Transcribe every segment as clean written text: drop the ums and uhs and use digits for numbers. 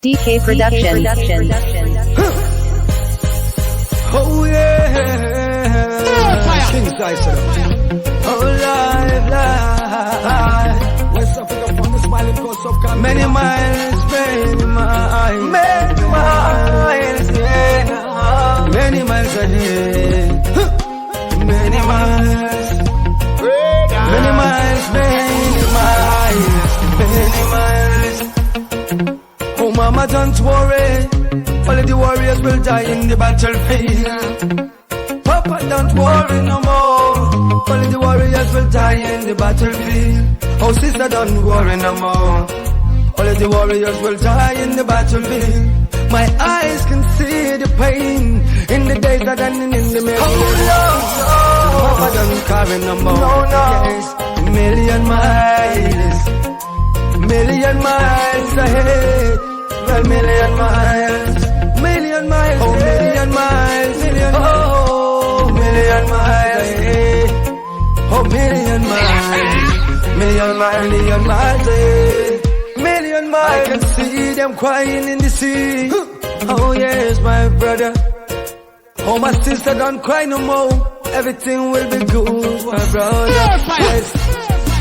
DK Production. Oh yeah, King size oh life. West Africa from the smiling coast of Ghana. Many miles, yeah. Many miles ahead. Many miles, Oh mama, don't worry. All of the warriors will die in the battlefield. Papa, don't worry no more. All of the warriors will die in the battlefield. Oh sister, don't worry no more. All of the warriors will die in the battlefield. My eyes can see the pain in the days that ending in the middle. Oh no, Papa, don't carry no more. Yes, million miles ahead. Well, million miles, oh million miles, oh million miles ahead. Oh million miles ahead. Million miles, I can see them crying in the sea. Oh yes, my brother. Oh my sister, don't cry no more. Everything will be good, my brother. Yes.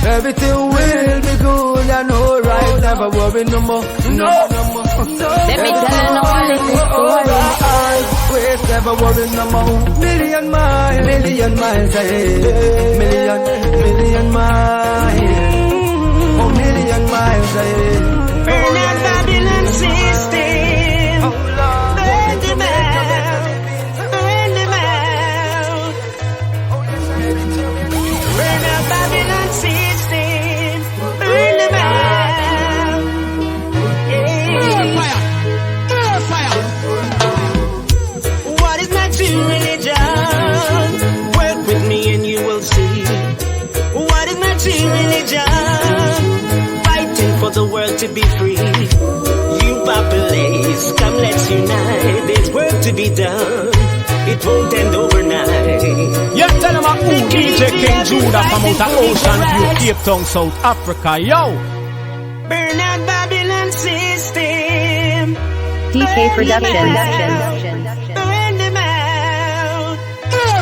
Everything will be good and alright. Never worry no more. No. Let me tell you no one is Wait, never worry no more. Million miles ahead. Million miles. Oh, million miles ahead. Burn that Babylon system. Burn them out. Burn them out. Burn that Babylon system. Burn them out. Fire. What is my true religion? Work with me and you will see. What is my true religion? Fighting for the world to be free. You populace, come let's unite. There's work to be done. It won't end overnight. Yeah, tell them I'm DJ King Judah from out of Ocean View, Cape Town, South Africa. Yo! Burn out Babylon system. DK Production. Burn them out.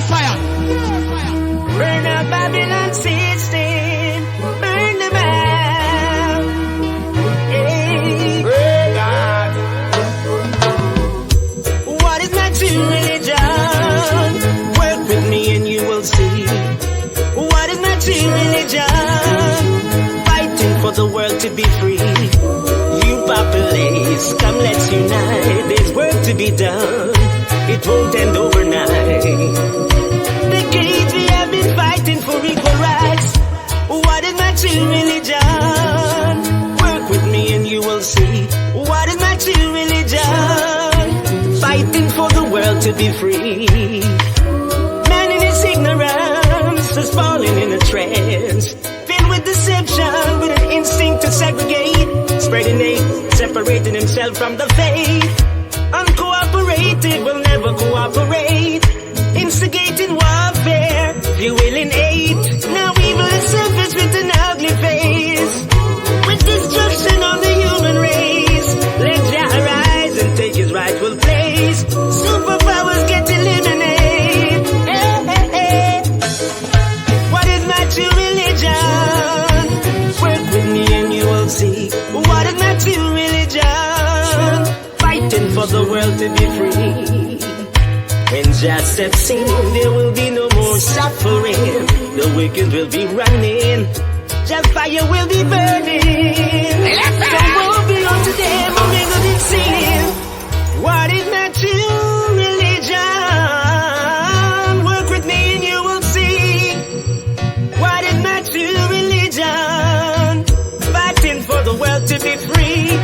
Fire! Burn out Babylon system. Burn them out. Hey. What is my true religion? Work with me and you will see. What is my true religion? Fighting for the world to be free. You populace, come let's unite. There's work to be done. It won't end overnight. Decades we have been fighting for equal rights. What is my true religion? Work with me and you will see. What is my true religion? Fighting for the world to be free. Man in his ignorance is falling in a trance, filled with deception, with an instinct to segregate, spreading hate, separating himself from the faith. Uncooperative will never cooperate, instigating warfare, fueling hate. Now evil is surface with an ugly face, with destruction on the human race. Let Jah arise and take his rightful place. Superpowers get eliminated. Hey. What is my true religion? Work with me and you will see. What is my true religion? Fighting for the world to be free. When Jah steps in, there will be no more suffering. The wicked will be running. Jah fire will be burning. So woe be unto them who mingled in sin. What is my true religion? Work with me and you will see. What is my true religion? Fighting for the world to be free.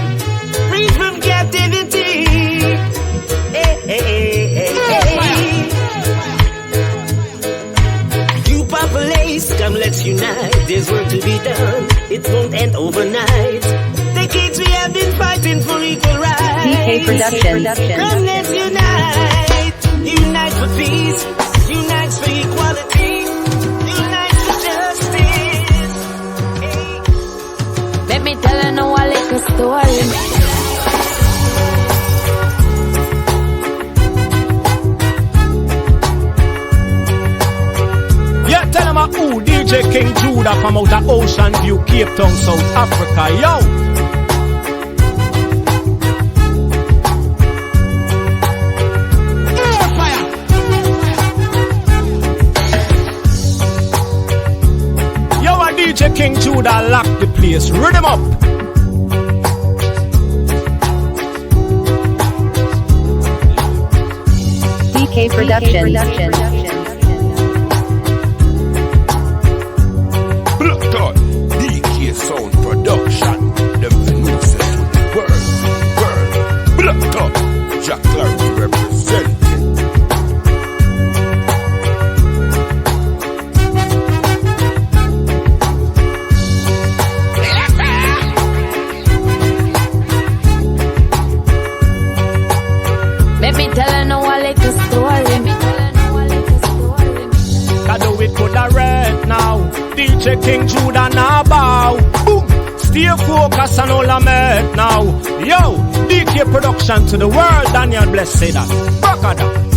Free from captivity. Hey. You populace, come let's unite. There's work to be done. It won't end overnight. Decades we have been fighting for equal rights. DK Production. Come let's unite. Unite for peace. Unite for equality. Unite for justice. Hey. Let me tell you now a little story. DJ King Judah from out of Ocean View, Cape Town, South Africa. Yo! DJ King Judah lock the place. Rhythm up. DK Production. Blood God, DK Sound Production. Them new set with the world. Blood God, Jack Clarity representing. Let me tell her no a little story. Can do it coulda red now. DJ King Judah now bow. Boom. Stay focused and all I'm at now. Yo, DK Production to the world. Daniel Bless say that. Back at that.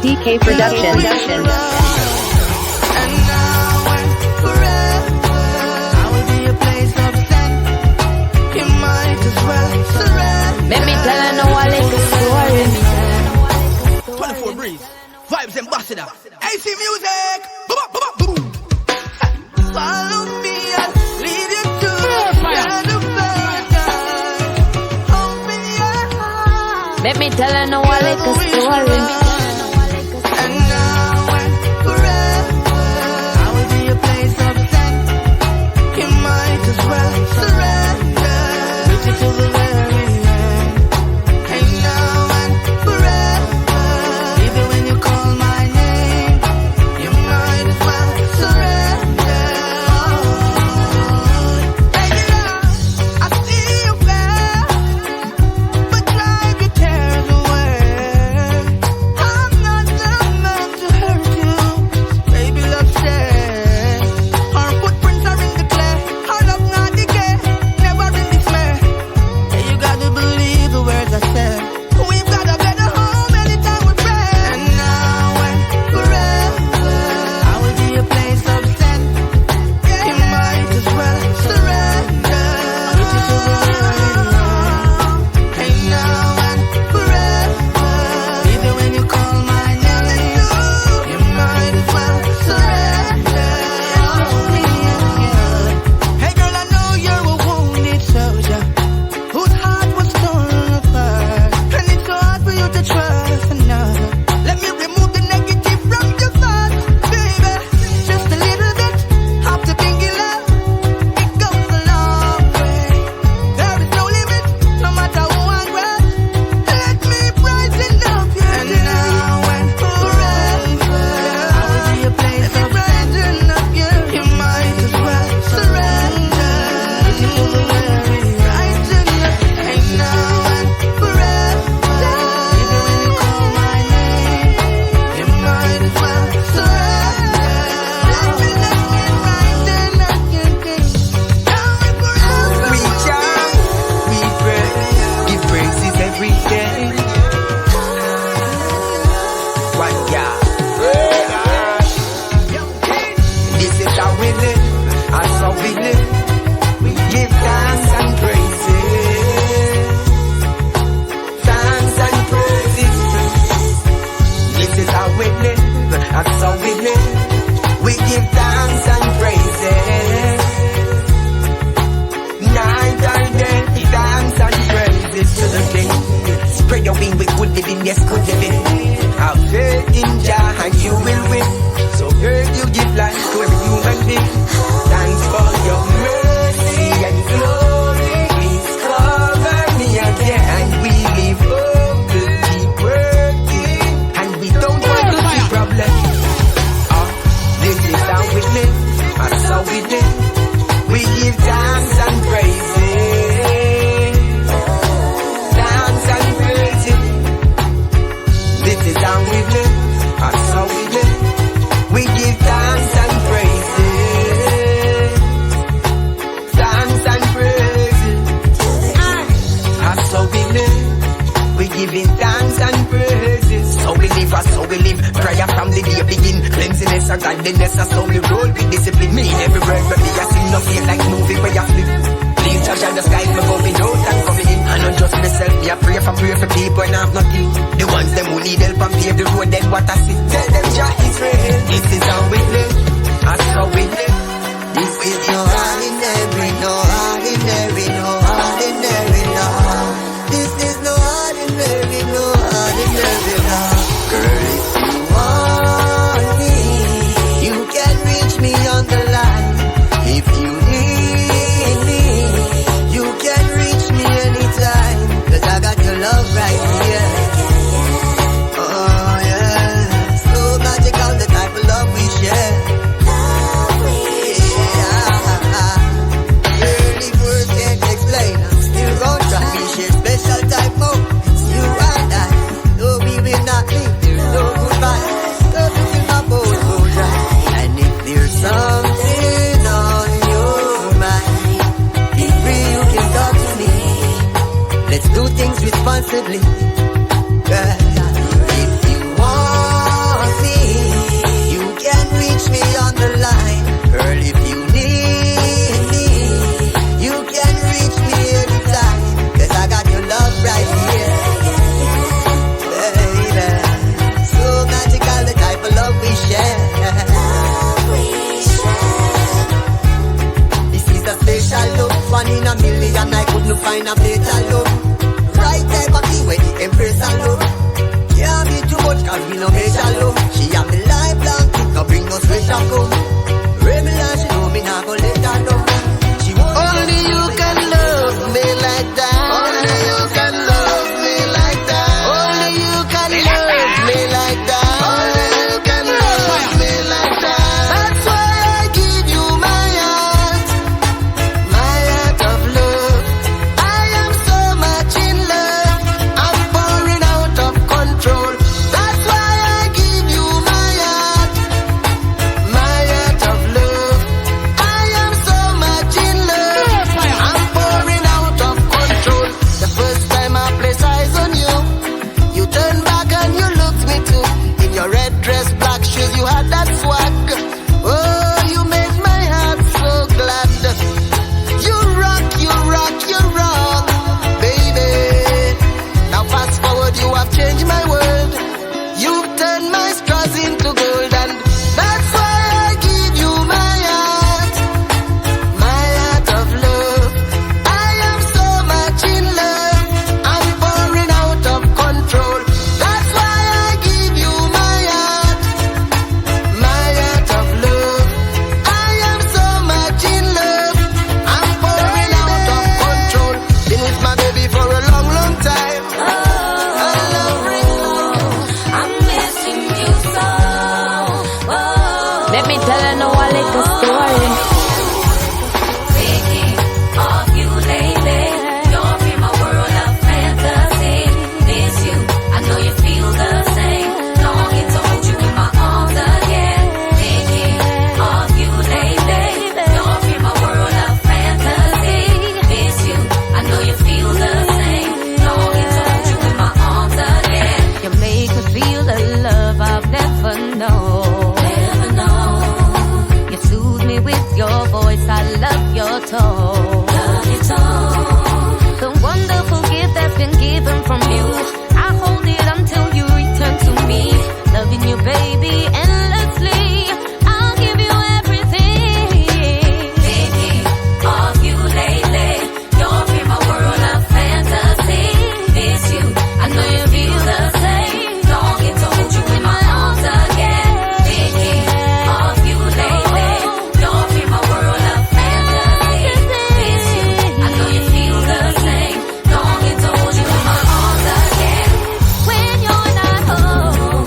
DK Production. And now and forever, I will be a place of zen. You might as well surrender. Let me tell her no a little story. 24 Breeze, Vibes Ambassador, AC Music. Follow me, I'll lead you to the land of paradise. Open your heart. Let me tell her no a little story. And now and forever, I will be a place of zen. You might as well surrender. With you to the very end. And now and forever, even when you call my name, you might as well surrender. Take it out, I see you there, but drive your cares away. one, yeah. This is how we live, that's how we live. We give thanks and praises. Thanks and praises. This is how we live, that's how we live. We give thanks and praises. Night and day, thanks and praises to the King. Spread your wing with good living, yes, good living. Have faith in Jah and you will win. So girl, you give life to every human being. Thanks for your mercy and glory. Please cover me again. And we live hope to keep working. And we don't want to see problems. This is how we live, that's how we live. We give thanks and praises. Thanks and praises. This is how we live, that's how we live. We give thanks and praises. Thanks and praises. That's how we live. We giving thanks and praises. So we live, that's how we live. Prayer from the day begin. Cleanliness and godliness, that's how we roll with discipline. Me every word when me a sing, no feel like movie where you flip. Please charge on the sky, me going out and coming in. I not just myself, me a pray for people and have nothing. The ones them who need help and pave the road, then what I see. Tell them Jah is real. This is how we live, that's how we live. This is no ordinary, no ordinary, no ordinary, no. This is no ordinary, no ordinary, no. Girl, if you want me, you can reach me on the line. If you need me, you can reach me anytime. 'Cause I got your love right here. Oh yeah, so magical the type of love we share. Girl, if words can't explain, I'm still gon' try. We share special type moments, you and I. Though we will not leave, there's no goodbye. Love is in my boat, go dry. And if there's something on your mind, feel free, you can talk to me. Let's do things responsibly. Girl, if you want me, you can reach me on the line. Girl, if you need me, you can reach me anytime. 'Cause I got your love right here. Baby, so magical the type of love we share. This is a special love, one in a million. I couldn't find a better love. Right type of thing when the empress and love. Can't be too much 'cause we no major love. She have me lifelong, no bring no sweat and come. Regular, she know me not go let her down. She only you can love me like that. Only you can love me like that. Only you can love me like that. Only you can love me like that. That's why I give you my heart of love. I am so much in love, I'm pouring out of control. That's why I give you my heart of love. I am so much in love, I'm pouring out of control. The first time I place eyes on you, you turned back and you looked me too. In your red dress, black shoes, you had that swag. Oh, you made my heart so glad. You rock, you rock, you rock, baby. Now fast forward, you have changed my world. You've turned my straws into gold, and that's why I give you my heart of love. I am so much in love, I'm pouring out of control. That's why I give you my heart of love. I am so much in love, I'm pouring out of control. Been with my baby for a long, long time. I'm missing you so. Let me tell you now a little story. Thinking of you lately, you're in my world of fantasy. Miss you, I know you feel the same. Longing to hold you in my arms again. Thinking of you lately, you're in my world of fantasy. Miss you, I know you feel the same. Longing to hold you in my arms again. You make me feel the love I it all. Love it all. The wonderful gift that's been given from you. I hold it until you return to me. Loving you, baby, endlessly. I'll give you everything. Thinking of you lately. You're in my world of fantasy. Miss you, I know you feel the same. Longing to hold you in my arms again. Thinking of you lately. You're in my world of fantasy. Miss you, I know you feel the same. Longing to hold you in my arms again. When you're not home,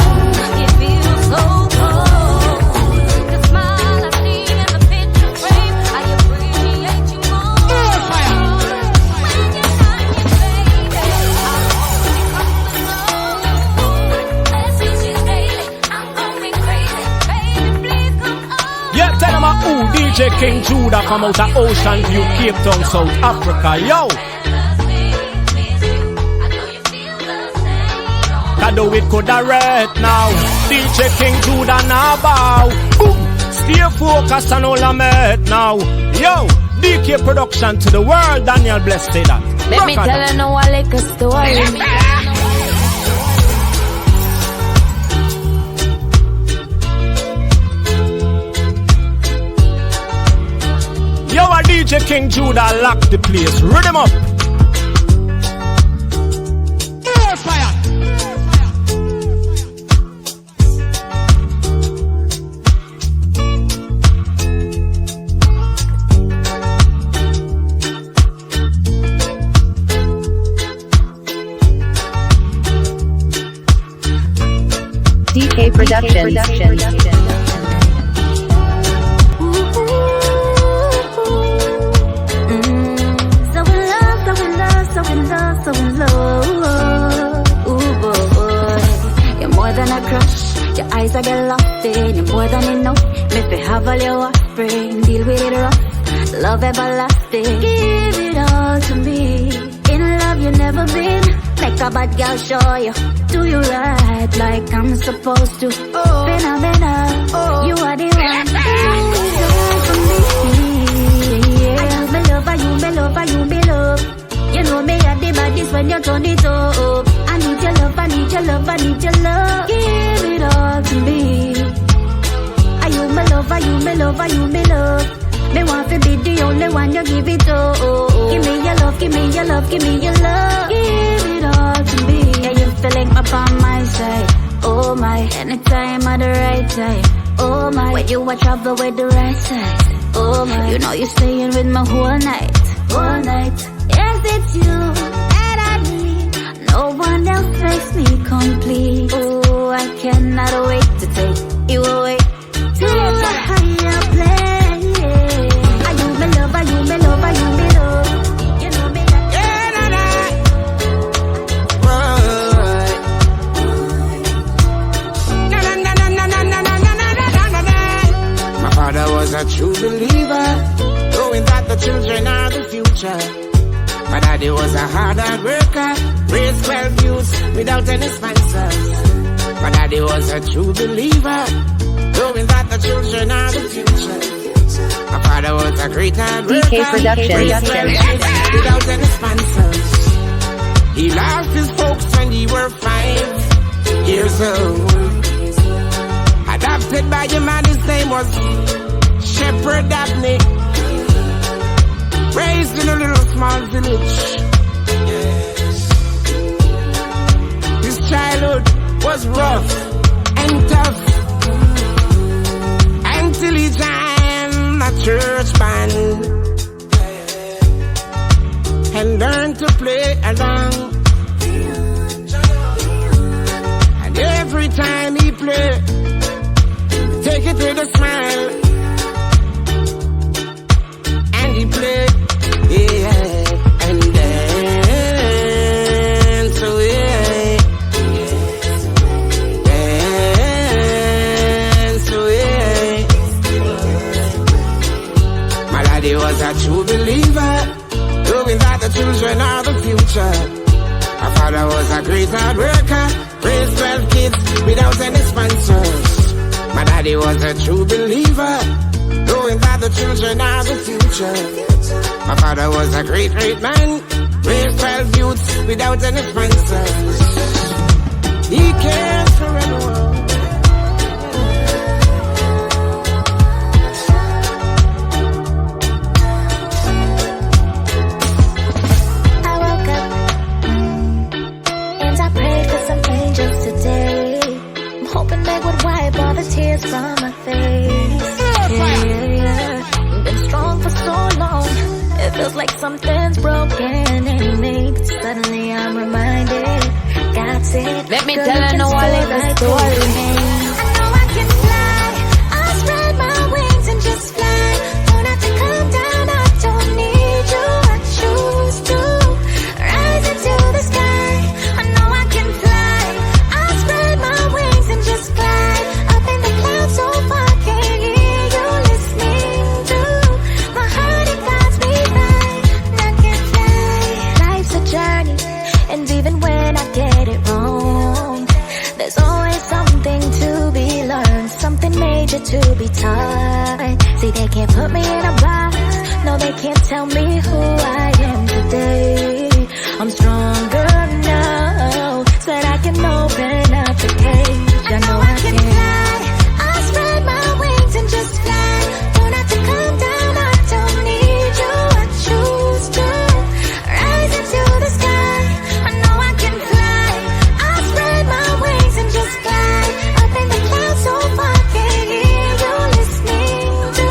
it feels so cold. The smile I see in the picture frame, I appreciate you more. When you're not here, baby, I only come alone. Messages daily, I'm going crazy. Baby, please come on. Yeah, tell them who DJ King Judah come out of Ocean View, Cape Town, South Africa. Yo, Kado it coulda red now. DJ King Judah now bow. Boom, stay focused and all I'm at now. Yo, DK production to the world. Daniel Bless say that. Let me tell you now a little story. Yo, a DJ King Judah lock the place. Rhythm up. DK Productions. So in love, so in love, so in love, so in love. Ooh boy, you're more than a crush. Your eyes I get lost in. You're more than enough. Me fi have all your offspring. Deal with it rough. Love everlasting. Give it all to me. In love you never been. Make a bad girl show you. Do you right like I'm supposed to. Bena, bena, you are the one. So for me, yeah. Me love you, me love you, me love. You know me at the baddest when you turn it up. I need your love, I need your love, I need your love. Give it all to me. Are you my love, are you my love, are you my love? Me want to be the only one you give it to. Give me your love, give me your love, give me your love. Give it all to me. Yeah, you feel like my on my side. Oh my, anytime at the right time. Oh my, when you are trouble with the right side. Oh my, you know you're staying with me whole night. Whole night. Yes, it's you that I need. No one else makes me complete. Oh, I cannot wait to take you away to a higher place. Are you my love? Are you my love? Are you my love? You know me that. Yeah, nah, nah. My father was a true believer, knowing that the children are the future. My daddy was a hard worker, raised 12 youths without any sponsors. My daddy was a true believer, knowing that the children are the future. My father was a great hard worker, DK Productions. raised 12 youths without any sponsors. He lost his folks when he were 5 years old. Adopted by a man, his name was Shepherd Dabney. Raised in a little small village. His childhood was rough and tough until he joined a church band and learned to play along. And every time he played, take it with a smile. And he played, yeah, and dance away. Dance away. My daddy was a true believer, knowing that the children are the future. My father was a great hard worker, raised 12 kids without any sponsors. My daddy was a true believer, knowing that the children are the future. My father was a great, great man, raised 12 youths without any sponsors. He cares for everyone. I woke up and I prayed for some angels today. I'm hoping they would wipe all the tears from my face. Yeah. Been strong for so long, it feels like something's broken in me. But suddenly I'm reminded, God said, Let me tell you now all of the story. I know I can fly, I'll spread my wings and just fly. Don't have to come down, I don't need you, I choose to rise into the sky. I know I can fly, I'll spread my wings and just fly. Up in the clouds so far, can't hear you listening to my heart, it guides me right. I can fly. Life's a journey, and even when I get it wrong, there's always something to be learned, something major to be taught. See, they can't put me in a box, no, they can't tell me who I am today. I'm stronger now, so that I can open up the cage. I know I can fly, I'll spread my wings and just fly. Don't have to come down, I don't need you, I choose to rise into the sky. I know I can fly, I'll spread my wings and just fly. Up in the clouds so far, can't hear you listening to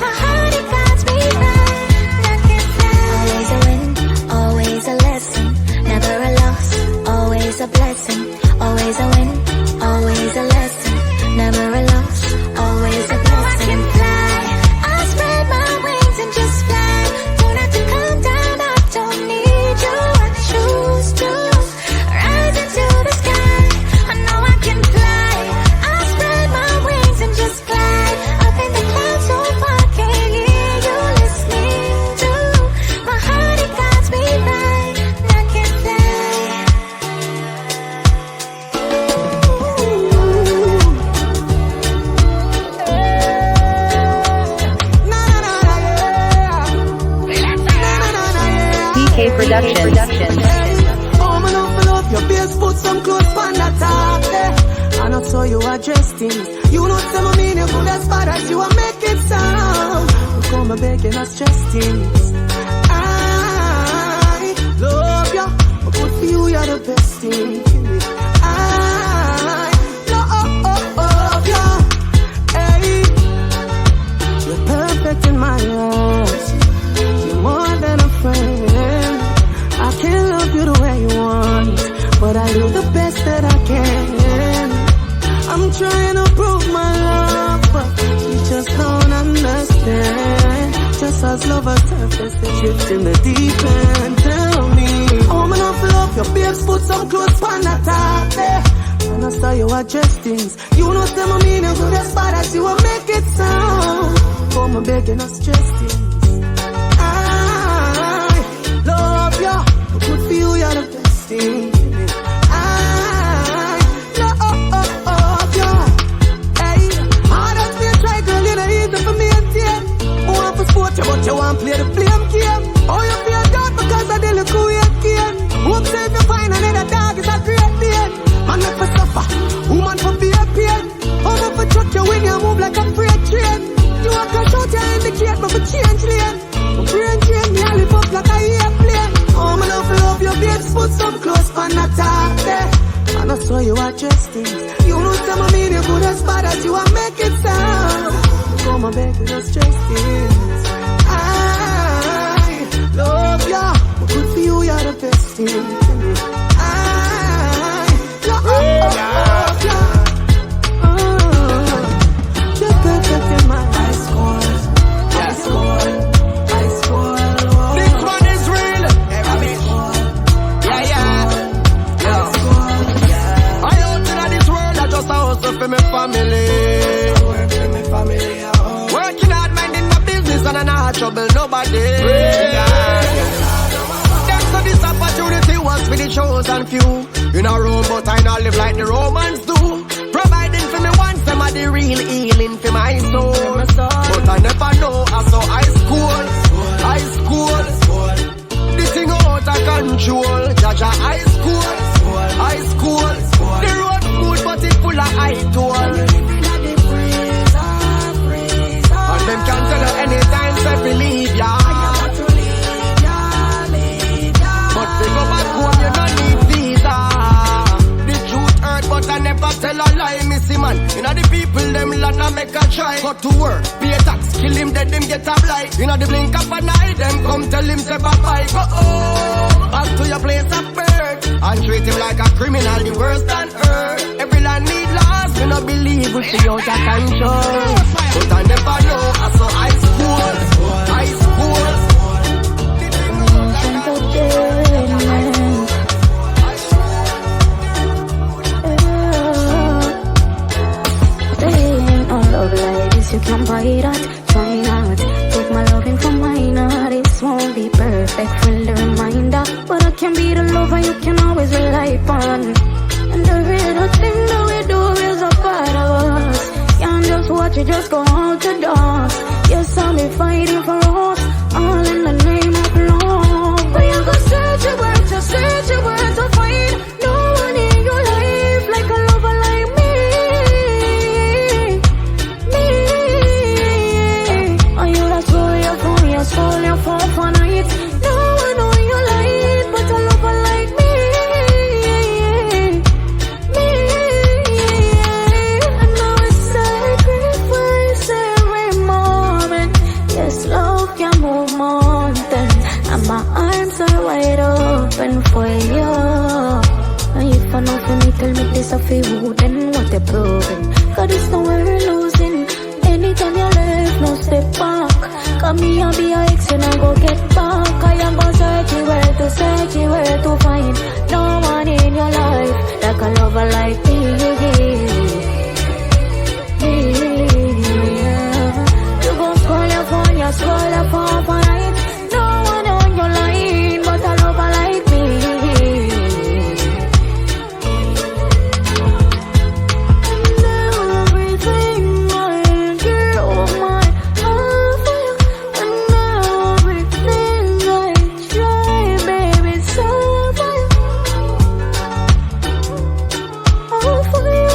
my heart, it guides me right. I can fly. Always a win, always a lesson, never a loss, always a blessing. Always a win, always a lesson, never a loss, always a blessing. I can fly, I'll spread my wings and just fly. Don't have to come down, I don't need you, I choose to rise into the sky. I know I can fly, I'll spread my wings and just fly. Up in the clouds so far, can't hear you listening to my heart, it guides me right. I can fly. DK Production. Oh, man, I love your base, put some clothes on the top, eh. And I saw you are dressed things. You know some of me, you could as bad as you are make it sound. You come begging us dressed things. I love you, but good for you, you're the best thing. I love you, hey. You're perfect in my eyes. You're more than a friend. I can't love you the way you want, but I do the best that I can. I'm trying to prove my love, but you just don't understand. Just as lovers surface, they drift in the deep end. Tell me, oh man, I love your babes, put some clothes on the top, eh. And I saw you are dressed things. You know some of me, you good as bad as you will make it sound. Come on, begging us dressed things. I love you, but good for you, you're the best thing. I love you, hey. Hard as me try, girl, you know easy for me and ten. I want to sport you, but you want to play the blame game. Oh, you feel down because I did look who you can. Hope say if you find another dog, it's a great day. Man, not for suffer, woman for be a pain. Oh, man, for truck you when you move like a freight train. You want to shout, you indicate, but for change lane. My brain train, me I live up like a airplane. Oh, man, love your babes, put some clothes on the top there. And I saw you are dressed things. You know some of me, you good as bad as you are make it sound. Come on, baby, just dressed things. I love ya, but good for you, you're the best thing to me. I love ya. You're perfect in my eyes, I score. This one is real. I out in this world, I just a hustle for my family. Working hard, minding my business, and I not trouble nobody. Thanks for this opportunity, was for the chosen few. In a room, but I not live like the Romans do. Providing for me once, I'm the real healing for my soul. But see man. You know the people them land and make a try. Go to work, pay tax, kill him dead, them get a blight. You know the blink of an eye, them come tell him say bye-bye. Go home, back to your place of birth, and treat him like a criminal, the worst on earth. Every land need laws, we no believe we see out of control. But I never know, I saw high school. You can buy that, try not. Take my loving from mine, this won't be perfect, friendly reminder. But I can be the lover you can always rely upon. And every little thing that we do is a part of us. Can't just watch it, just go out the doors. Yes, I'll be fighting for us, all in the name of love. But you go search your words, just search your words to find no one in your life like a lover like me. Soul you fall for night. No one on your life but a lover like me. I know I sacrifice every moment. Yes, love can move mountains, and my arms are wide open for you. And if I know for me, tell me this of you, then what you're proving. Cause it's nowhere losing. Anytime you left, no step back. Come me and be a ex and I go get back. I am gonna search you where to find no one in your life like a lover like me. You go scroll your phone for night. No one on your line but a lover like me. And everything I care of my heart for you.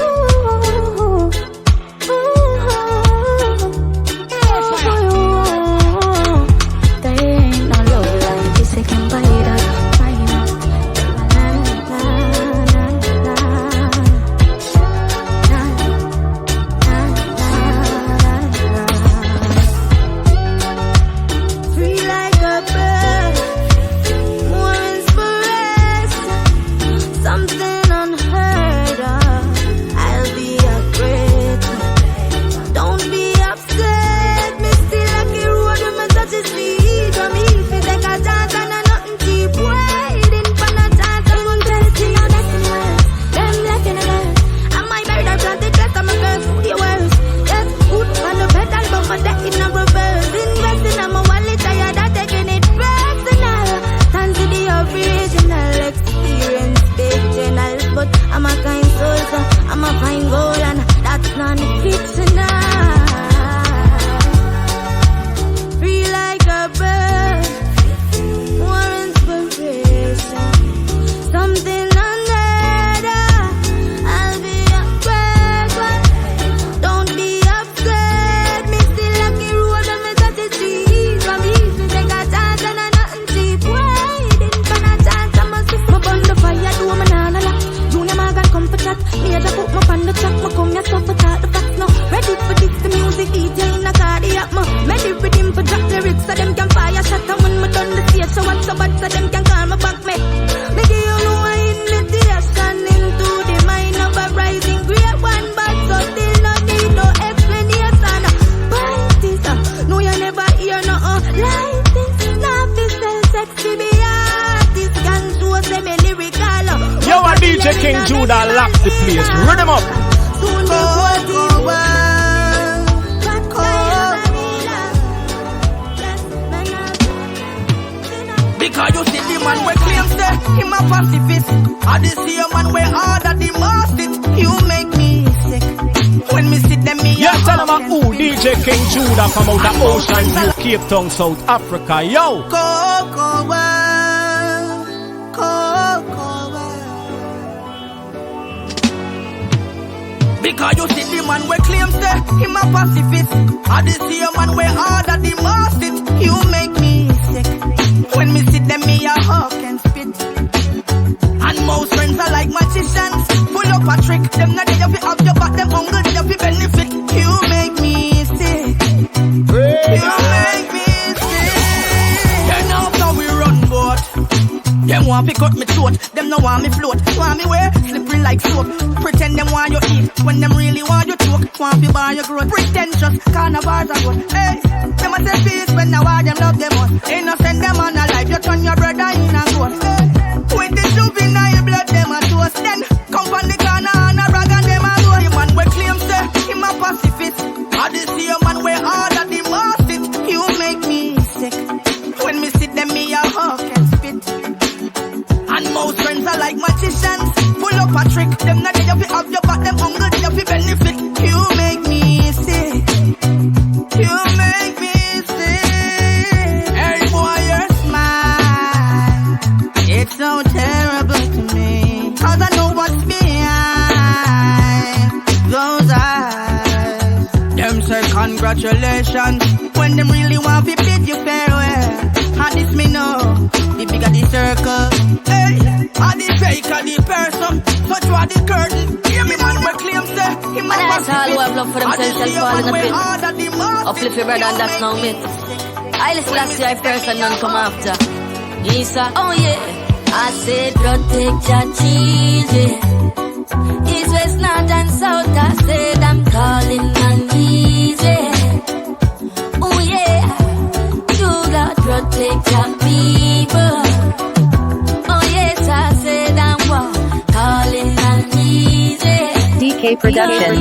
King Judah lock the place. Run him up. Because you see the man where claims that him a pacifist. I the same man where harder the most it. You make me sick. When me sit them me. Yeah, tell him who DJ King Judah from out the ocean view, Cape Town, South Africa. Yo. Because you see the man where claims that him a pacifist. I the same man where harder the most it. You make me sick. When me sit them me a hawk and spit. And most friends are like magicians. Full full up a trick. Them not there fi have your back, them hungry there fi benefit. You make me sick. You make me sick. You know how we run, boat. Them want to cut me throat, them no want me float. Want me wear slippery like soap. Pretend them want you eat, when them really want you choke. Want to bar your growth, pretentious, carnivores are good. Hey, them a say peace when now all them love them most. Innocent them on a life, you turn your brother in a ghost. Hey, with the juvenile blood, them a toast. Then come from the corner and a rag and them a go. The man we claim say, him a pacifist. I this see man where all of the most it. You make me sick. When me sit them me a hawk and spit. And most friends are like magicians, full up a trick. Them not there fi have your back, them hungry there fi benefit. You make me sick. You make me sick. Hey boy, your smile, it's so terrible to me. 'Cause I know what's behind those eyes. Them say congratulations when them really want to bid you farewell. And this me know, the bigger the circle. Hey, and the faker the person. So draw the curtain. Hear me man, we claim say him a That's all who have love for themselves and fall in the pit. Uplift your brother and that's now me. I listen last year first and none come after. Yes sir, oh yeah. I said protect your children. East, west, north and south. I said I'm calling on easy. Oh yeah. God protect your people. Oh yes, I said I'm calling on easy. DK Production.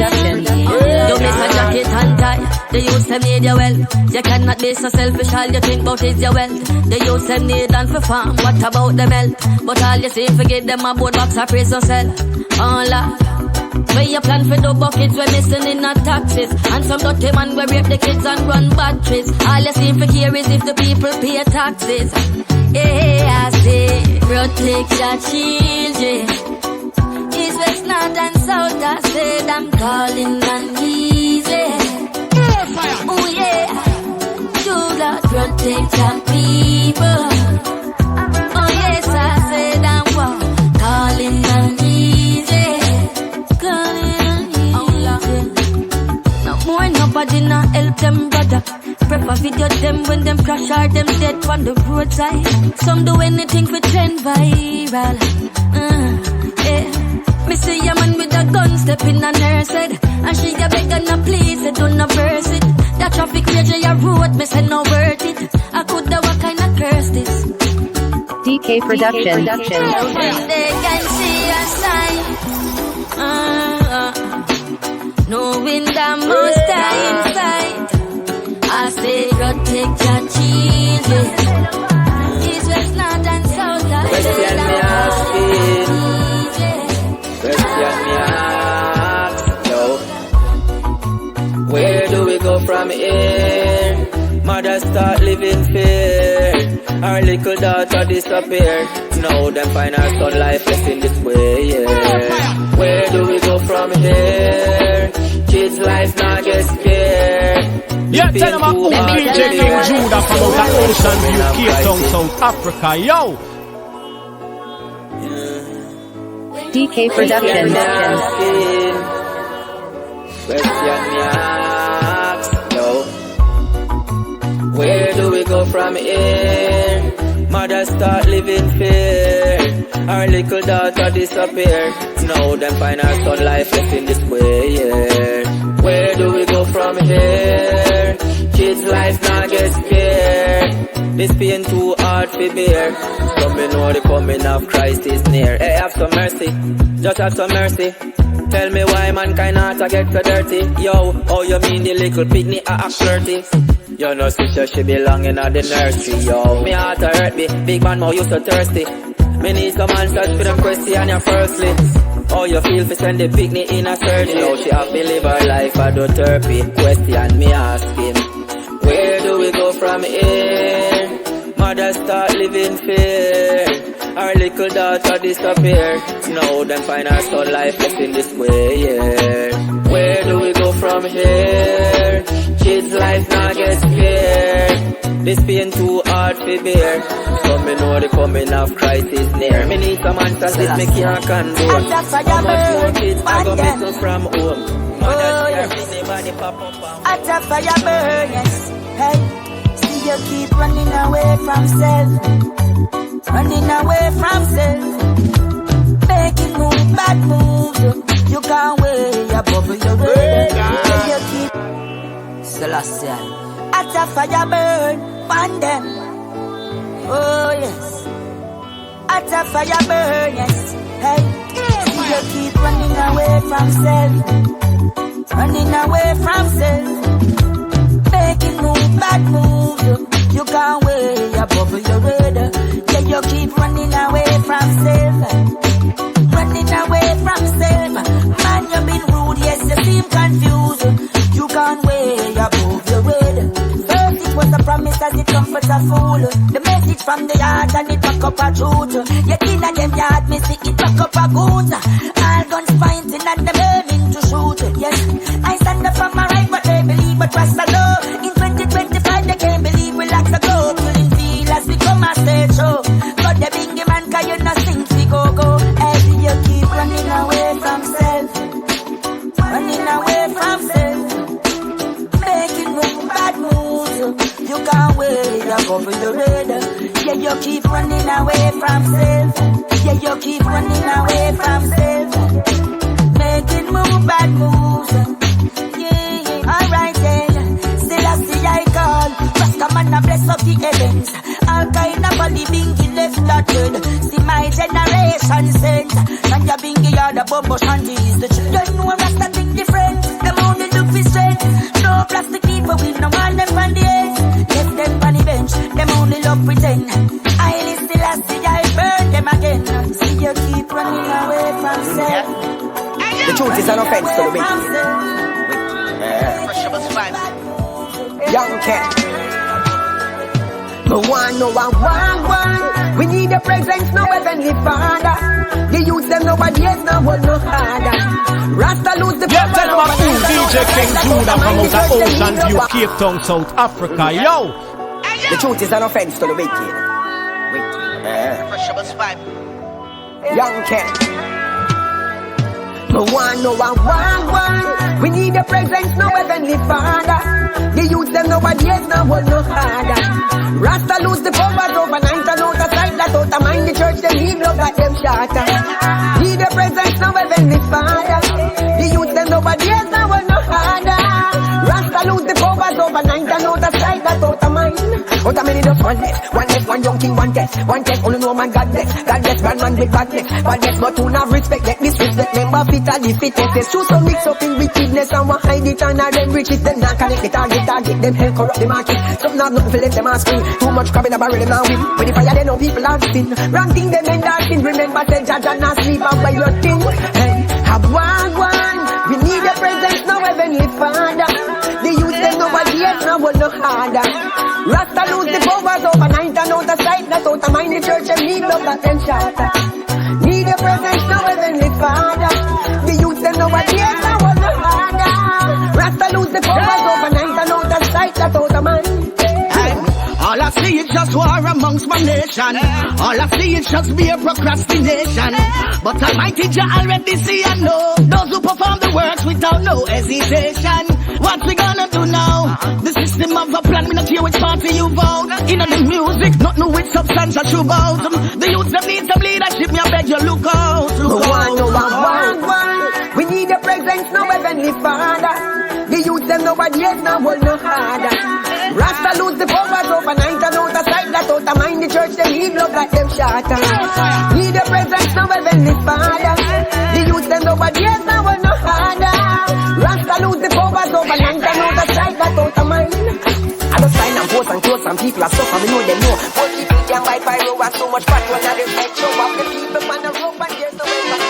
You make a jacket and tie. They use them need your well. You cannot be so selfish. All you think about is your wealth. They use them need and for farm. What about the health? But all you see, forget them about box or prison cell. Oh Lord. Where you plan for the buckets, we're missing in our taxes. And some dirty man will rape the kids and run batteries. All you seem to care is if the people pay taxes. Yeah, I say, protect your children. East, west, north and south, I said I'm calling on easy. Oh yeah, do God protect your people. Oh yes, I said I'm calling on easy. More nobody not help them brother. Prefer video them when them crash or them dead on the roadside. Some do anything for trend viral. Yeah. Me see a man with a gun step in a nurse head. And she a beg and a please, they don't no verse it. That traffic rage on your road, me say no worth it. I could have what kind of curse this. DK Production. They can see a sign. Knowing that most die inside. I say protect your children. East, west, north and south. I Question me asking. Question me ask. Yo. Where do we go from here? Mother start living fear. Our little daughter disappear. Now them find our son lifeless in this way, yeah. Where do we go from here? Kids' life now get scared. Yeah, tell them about DJ King Judah from out of Ocean View, Cape Town, South Africa, yo. DK Production. Question me ask, yo. Where do we go from here? Mother start living fear. Our little daughter disappear. Now them find our son lifeless in this way, yeah. Where do we go from here? Kids' life now get scared. This pain too hard to bear. So me know the coming of Christ is near. Hey, have some mercy, just have some mercy. Tell me why mankind ought to get so dirty. Yo, oh you mean the little picnic act flirty? You know sister she belong in the nursery. Yo, me heart to hurt me, big man more you so thirsty. Me need some answers for them question you firstly. How you feel for send the picnic in a surgery? How she have to live her life at the therapy? Question me asking. Where do we go from here? Mother start living fear. Our little daughter disappear. Now them find our son lifeless in this way, yeah. Where do we go from here? Kids' life now get scared. This pain too hard to bear. So me know the coming of Christ is near. Me need some answers if me can't condone. How much more kids I go miss from home? Oh yes. At a fire burn, yes. Hey, see you keep running away from self. Running away from self. Making bad moves. You can't weigh above your head. You keep Celestial. At a fire burn, burn them. Oh yes. At a fire burn, yes. Hey, see you keep running away from self. Running away from self. Making bad moves. You can't weigh above your head. Yeah, you keep running away from self. Running away from self. Man, you've been rude, yes, you seem confused. You can't weigh above your head. First it was a promise as it comforts a fool. The message from the heart and it back up a truth. Yet in a them yard, me see it back up a goons. All guns pointing and them aiming to shoot. Yes, I stand up for my right, but they believe but trust the law. In 2025 they can't believe we like the globe. Killing feel as we come a stage show. But the bingy man can you not sing we go. Hey, you keep running away from self. Running away from self. Making bad moves. You can't wait, you cover your head. Yeah, you keep running away from self. Yeah, you keep running away from self. Making bad moves. Yeah. Alright then. Still I see I call. Just come and bless up the heavens. All kind of body bingy left that dead. See my generation sent. And your bingy are the bumbo shanties. The children know Rasta thing different. Them only look for strength. No plastic people with no man them on the edge. Left them on the bench. Them only love pretend. I still I see I burn them again. See you keep running away from self. The truth is an offense to the wicked. Young cat. But one, no one. We need a presence, no heavenly father. The youth them nobody else, no one, no harder. Rasta lose the Yeah, tell them about DJ King Judah from out of Ocean View, Cape Town, South Africa. Yo! The truth is an offense to the wicked. Young cat. But one, no one. We need a presence, no heavenly father. The youth them nobody else, no one, no harder. Rasta lose the power overnight and out of sight. That out of mind the church they leave love like them shatter. Need a presence, no heavenly father. The youth them nobody else, no one, no harder. Rasta lose the powers overnight and out of sight. That out of mind. Out of many just one less, one young king, one test, only know man God bless bad man with badness, but who not respect, let disrespect, member fit and the fittest. There's two so mix up in wickedness and one hide it and them riches, them not connect the target, them help corrupt the market. Some not nothing for let them ask me, too much crab in the barrel them now win. When the fire they know people are sin, wrong thing them end up in. Remember say judge and not sleep and by your thing. Hey, have one, we need a presence, no heavenly father. The youth them nobody else, no one no harder. Rasta lose the powers overnight and out of sight. That out of mind the church and need love that them shatter. Need a presence, no heavenly father. The youth them nobody else, no one no harder. Rasta lose the powers overnight and out of sight. That out of mind. All I see is just war amongst my nation. All I see is just mere procrastination. But Almighty Jah already see and know those who perform the works without no hesitation. What we gonna do now? The system of a plan, we not care which party you vote. In the music, not know which substance I chew about. The youth them need some leadership, me I beg you look out. One. We need a presence, no heavenly father. The youth them nobody else, no one no harder. Rasta lose the powers overnight and out of sight. That out of mind the church they leave love like them shatter. Need a presence, no heavenly father. The youth them nobody else, no one no harder. Rasta lose the powers overnight and out of sight. That out of mind. I don't sign and post and close and people are stuff and we know them know. But people can buy pyro and so much fat when they head show up the people on the rope and there's no way back.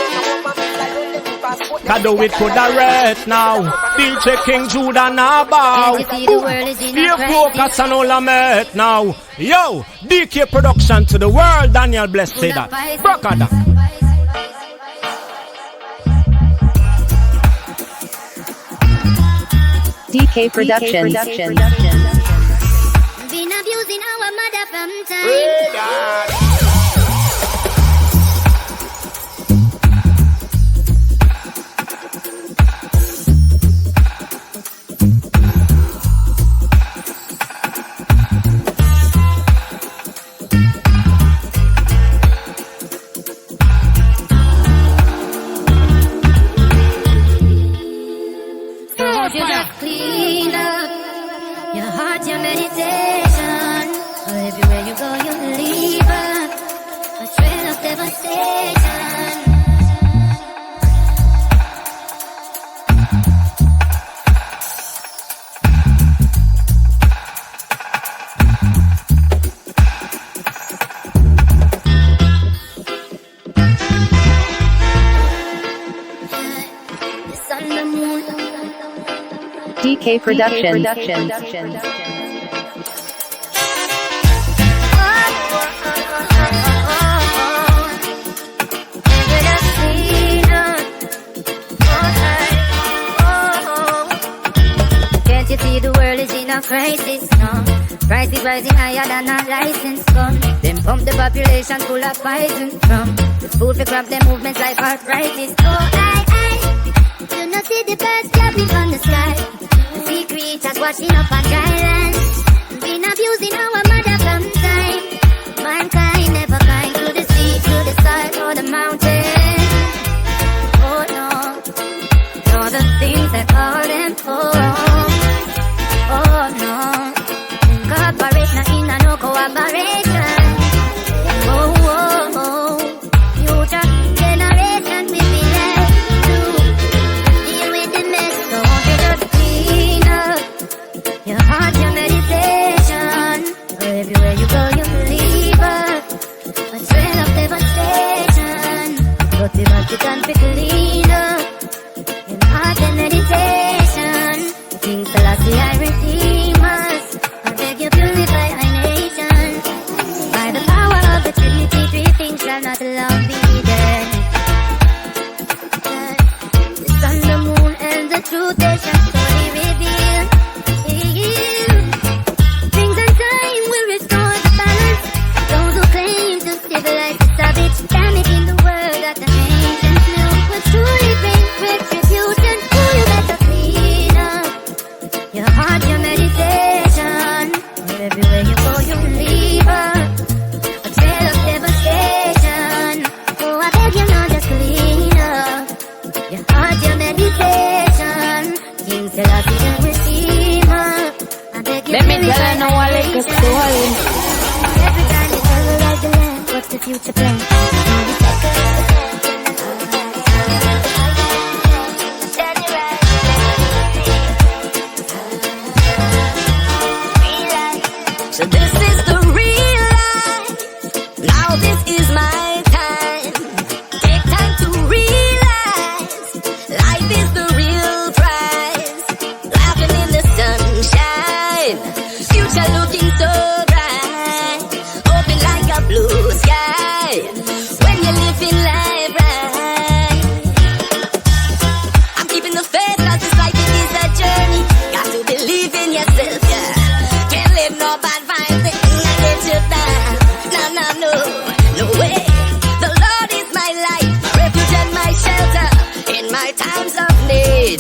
Kado it could arrest now. DJ King Judah now bow. Stay focused and all I'm at now. Yo, DK production to the world. Daniel Bless say that. Brokada. DK production. been abusing our mother from time. You just clean up your heart, your meditation. Everywhere you go, you leave a trail of devastation. The sun, the moon, DK Production. Can't you see the world is in a crisis now? Price is rising higher than a license gun. Them pump the population full of poison from the food for crop, them movements like arthritis. Oh, you not see the birds jumping from the sky. See creatures washing up on dry land. Been abusing our mother from time. Mankind never climbed to the sea, to the side or the mountain. Oh no, all the things that call them home. Oh no, incorporation in a no cooperation. Oh oh oh, future generation will be left to deal with the mess. Don't you just clean up your heart, your meditation. Everywhere you go, you leave a trail of devastation. But the Vatican be clean up your heart and meditation. King Selassie, I redeem us. I beg you purify our nation. By the power of the Trinity, three things shall not long be hidden. The sun, the moon, and the truth they shall surely reveal. Things and time will restore the balance. Those who claim to civilize the savage, damaging the world that the ancients knew will truly bring retribution. Oh, you better clean up your heart, your meditation. Everywhere you go, you leave a trail of devastation. Oh, I beg you now, just clean up your heart, your meditation. King Selassie, the Redeemer. I beg you, Let me tell you now a little story. every time you terrorize the land, what's the future plan? So this is the real life. Now this is my time. Take time to realize life is the real prize. Laughing in the sunshine, future looking so bright. Open like a blue sky when you're living life right. I'm keeping the faith 'cause this life it is a journey. Got to believe in yourself, yeah. Can't let no bad vibes get you down. No way. The Lord is my light, my refuge and my shelter in my times of need.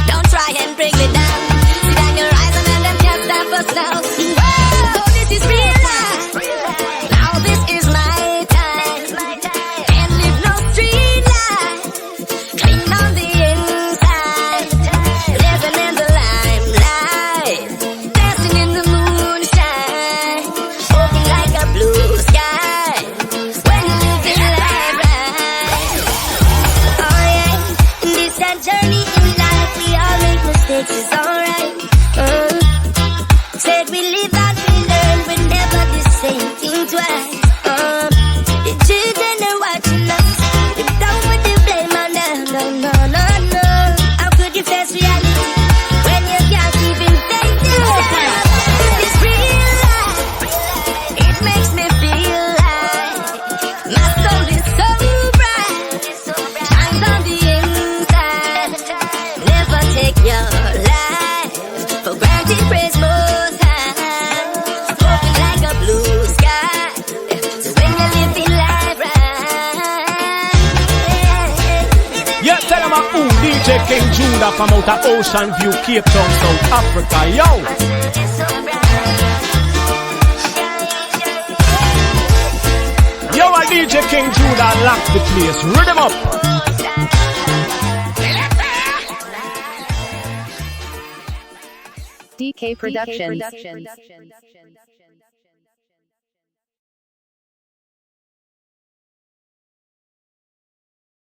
Don't try and bring me down. See down your eyes and let them can't stop us now. Whoa, this is real life. Now this is my time. And live no street life. Clean on the inside. Living in the limelight. Dancing in the moonshine. Walking like a blue sky. When you live in life right. Oh yeah, in this sad journey in life we all make mistakes, it's alright. Said we live and we learn, we never the same thing twice. The children are watching us, we don't put the blame on them, no. How could you face reality when you can't even face yourself? This real life, it makes me feel like my soul is so bright, shines on the inside. Never take your life. King Judah from out of Ocean View, Cape Town, South Africa. Yo! Yo, a DJ King Judah lock the place. Rhythm up. DK Productions.